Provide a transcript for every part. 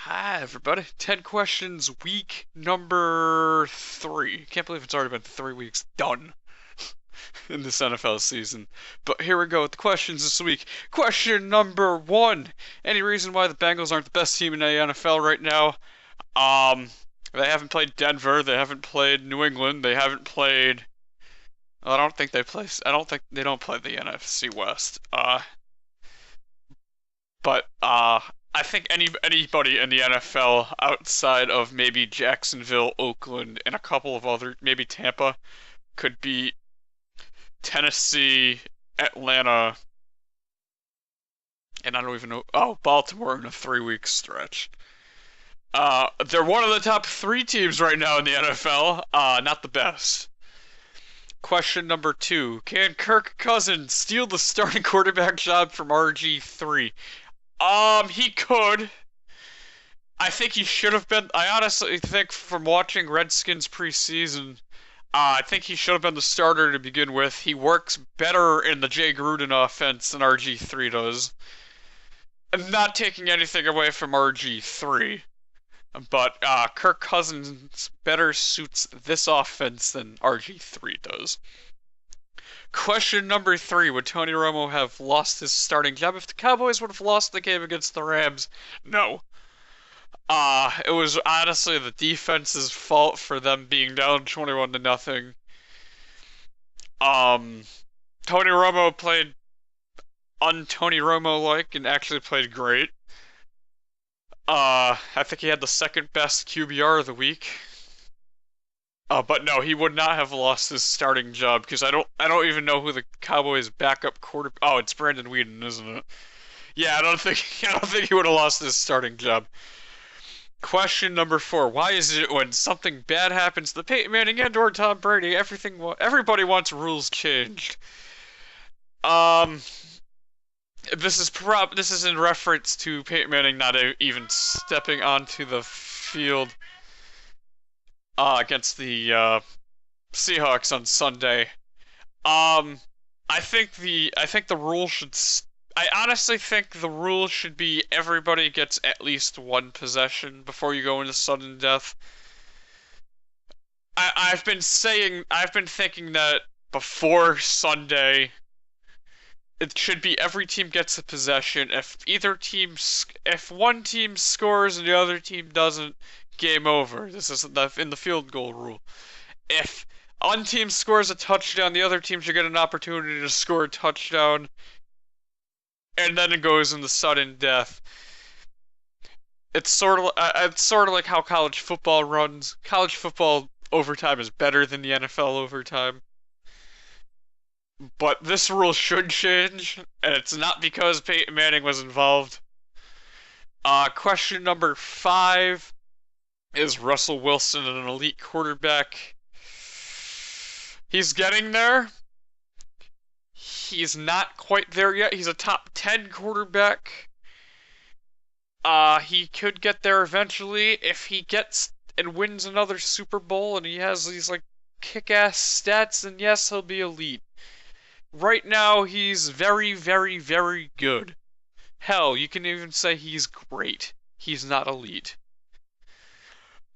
Hi, everybody. 10 questions, week number 3. Can't believe it's already been 3 weeks done in this NFL season. But here we go with the questions this week. Question number 1. Any reason why the Bengals aren't the best team in the NFL right now? Um, they haven't played Denver. They haven't played New England. They haven't played. I don't think they play. I don't think they don't play the NFC West. But I think anybody in the NFL outside of maybe Jacksonville, Oakland, and a couple of other, maybe Tampa, could beat Tennessee, Atlanta, and I don't even know. Oh, Baltimore in a 3-week stretch. They're one of the top 3 teams right now in the NFL. Not the best. Question number 2. Can Kirk Cousins steal the starting quarterback job from RG3? He could. I think he should have been. I honestly think from watching Redskins preseason, I think he should have been the starter to begin with. He works better in the Jay Gruden offense than RG3 does. I'm not taking anything away from RG3, but Kirk Cousins better suits this offense than RG3 does. Question number 3. Would Tony Romo have lost his starting job if the Cowboys would have lost the game against the Rams? No. It was honestly the defense's fault for them being down 21-0. Tony Romo played un-Tony Romo-like and actually played great. I think he had the second best QBR of the week. But no, he would not have lost his starting job because I don't even know who the Cowboys' backup quarter. Oh, it's Brandon Weeden, isn't it? Yeah, I don't think he would have lost his starting job. Question number 4. Why is it when something bad happens to Peyton Manning and/or Tom Brady, everybody wants rules changed? This is in reference to Peyton Manning not even stepping onto the field against the Seahawks on Sunday. I think the rule should. I honestly think the rule should be everybody gets at least 1 possession before you go into sudden death. I've been thinking that before Sunday, it should be every team gets a possession. If one team scores and the other team doesn't, game over. This is in the field goal rule. If one team scores a touchdown, the other team should get an opportunity to score a touchdown, and then it goes into sudden death. It's sort of like how college football runs. College football overtime is better than the NFL overtime. But this rule should change, and it's not because Peyton Manning was involved. Question number 5. Is Russel Wilson an elite quarterback? He's getting there. He's not quite there yet. He's a top 10 quarterback. He could get there eventually if he gets and wins another Super Bowl and he has these like kick-ass stats, and yes, he'll be elite. Right now, he's very, very, very good. Hell, you can even say he's great. He's not elite.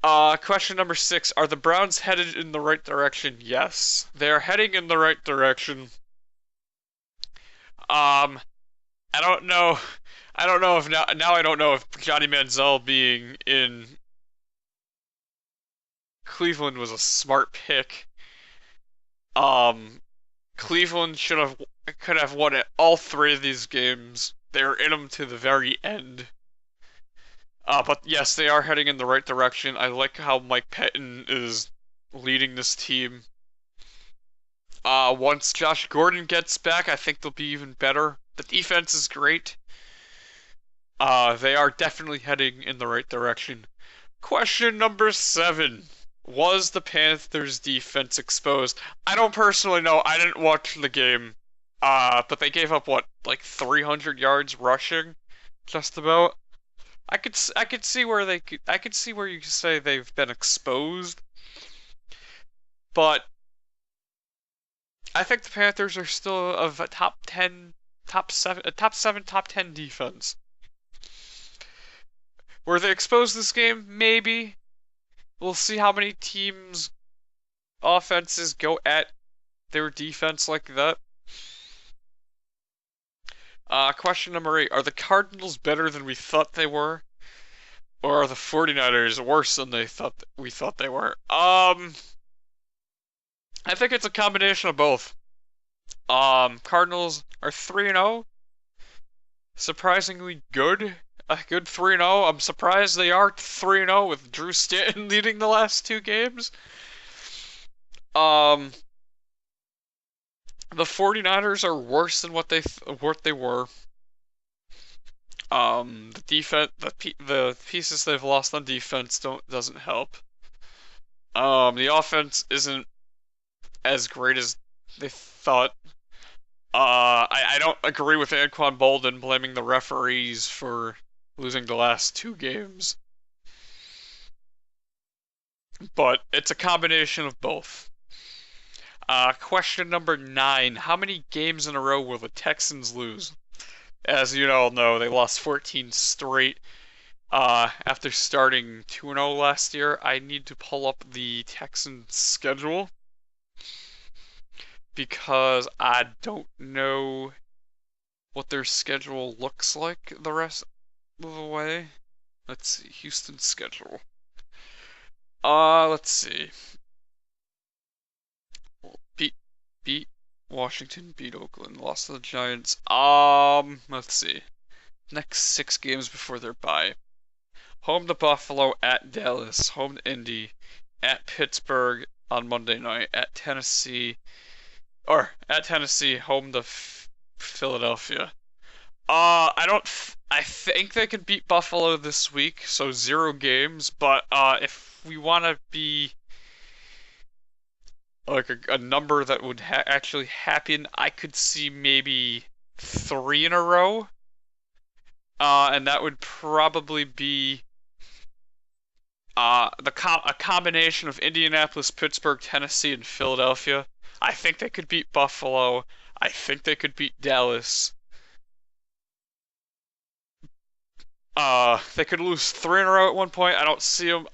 Question number 6. Are the Browns headed in the right direction? Yes. They are heading in the right direction. I don't know. I don't know if now I don't know if Johnny Manziel being in Cleveland was a smart pick. Cleveland could have won all 3 of these games. They were in them to the very end. But yes, they are heading in the right direction. I like how Mike Pettin is leading this team. Once Josh Gordon gets back, I think they'll be even better. The defense is great. They are definitely heading in the right direction. Question number 7. Was the Panthers' defense exposed? I don't personally know. I didn't watch the game. But they gave up, what, like 300 yards rushing? Just about. I could see where you could say they've been exposed, but I think the Panthers are still of a top 7, top 10 defense. Were they exposed this game? Maybe. We'll see how many teams' offenses go at their defense like that. Question number 8. Are the Cardinals better than we thought they were? Or are the 49ers worse than we thought they were? I think it's a combination of both. Cardinals are 3-0. Surprisingly good. A good 3-0. I'm surprised they are 3-0 with Drew Stanton leading the last 2 games. The 49ers are worse than what they were. The defense, the pieces they've lost on defense doesn't help. The offense isn't as great as they thought. I don't agree with Anquan Boldin blaming the referees for losing the last 2 games. But it's a combination of both. Question number 9. How many games in a row will the Texans lose? As you all know, they lost 14 straight after starting 2-0 last year. I need to pull up the Texans schedule because I don't know what their schedule looks like the rest of the way. Let's see, Houston's schedule. Let's see. Beat Washington, beat Oakland, lost to the Giants. Let's see. Next 6 games before their bye. Home to Buffalo, at Dallas, home to Indy, at Pittsburgh on Monday night, at Tennessee, home to Philadelphia. I think they could beat Buffalo this week, so 0 games, but if we want to be like a number that would actually happen, I could see maybe 3 in a row. And that would probably be a combination of Indianapolis, Pittsburgh, Tennessee, and Philadelphia. I think they could beat Buffalo. I think they could beat Dallas. They could lose 3 in a row at one point. I don't see them.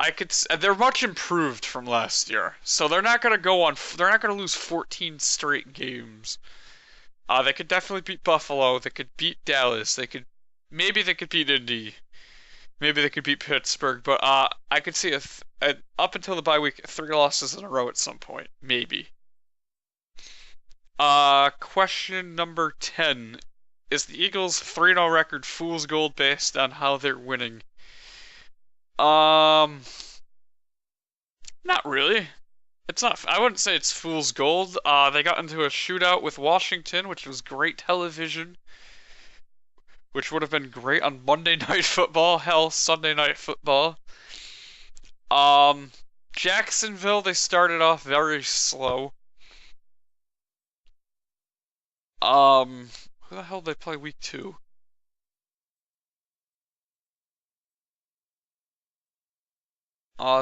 They're much improved from last year, so they're not gonna They're not gonna lose 14 straight games. They could definitely beat Buffalo. They could beat Dallas. Maybe they could beat Indy. Maybe they could beat Pittsburgh. But I could see up until the bye week, 3 losses in a row at some point. Maybe. Question number 10. Is the Eagles' 3-0 record fool's gold based on how they're winning? Not really. It's not. I wouldn't say it's fool's gold. They got into a shootout with Washington, which was great television. Which would have been great on Monday Night Football. Hell, Sunday Night Football. Jacksonville, they started off very slow. Who the hell did they play week 2?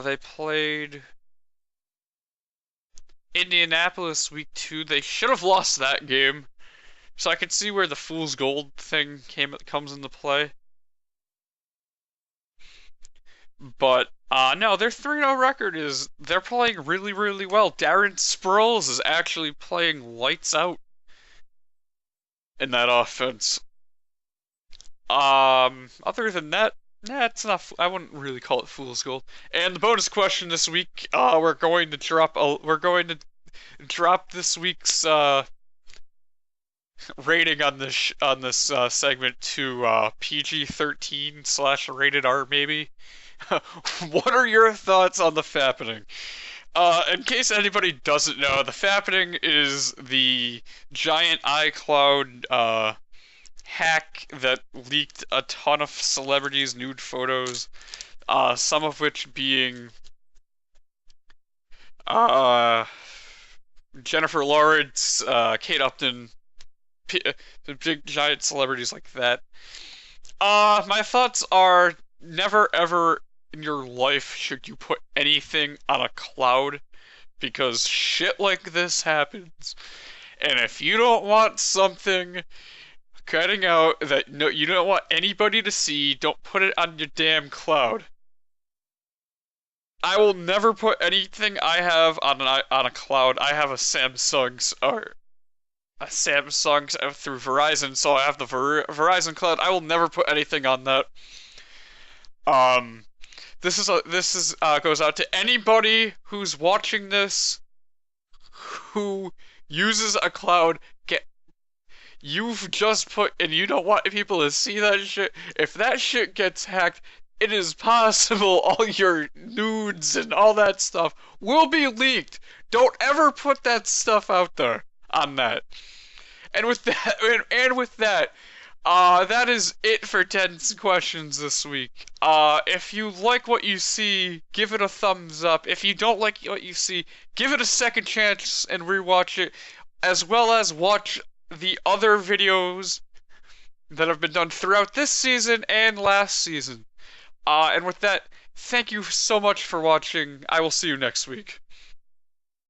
They played Indianapolis week 2. They should have lost that game. So I could see where the fool's gold thing comes into play. But no, their 3-0 record they're playing really, really well. Darren Sproles is actually playing lights out in that offense. Other than that, nah, it's not. I wouldn't really call it fool's gold. And the bonus question this week, we're going to drop this week's rating on this segment to PG-13/rated R maybe. What are your thoughts on the Fappening? In case anybody doesn't know, the Fappening is the giant iCloud hack that leaked a ton of celebrities' nude photos, some of which being Jennifer Lawrence, Kate Upton, the big giant celebrities like that. My thoughts are never ever in your life should you put anything on a cloud because shit like this happens. And if you don't want something cutting out that no, you don't want anybody to see. Don't put it on your damn cloud. I will never put anything I have on a cloud. I have a Samsung's or a Samsung's through Verizon, so I have the Verizon cloud. I will never put anything on that. Um, this is goes out to anybody who's watching this who uses a cloud. You've just put, and you don't want people to see that shit. If that shit gets hacked, it is possible all your nudes and all that stuff will be leaked. Don't ever put that stuff out there on that. And with that, that is it for 10 questions this week. If you like what you see, give it a thumbs up. If you don't like what you see, give it a second chance and rewatch it, as well as watch the other videos that have been done throughout this season and last season. And with that, thank you so much for watching. I will see you next week.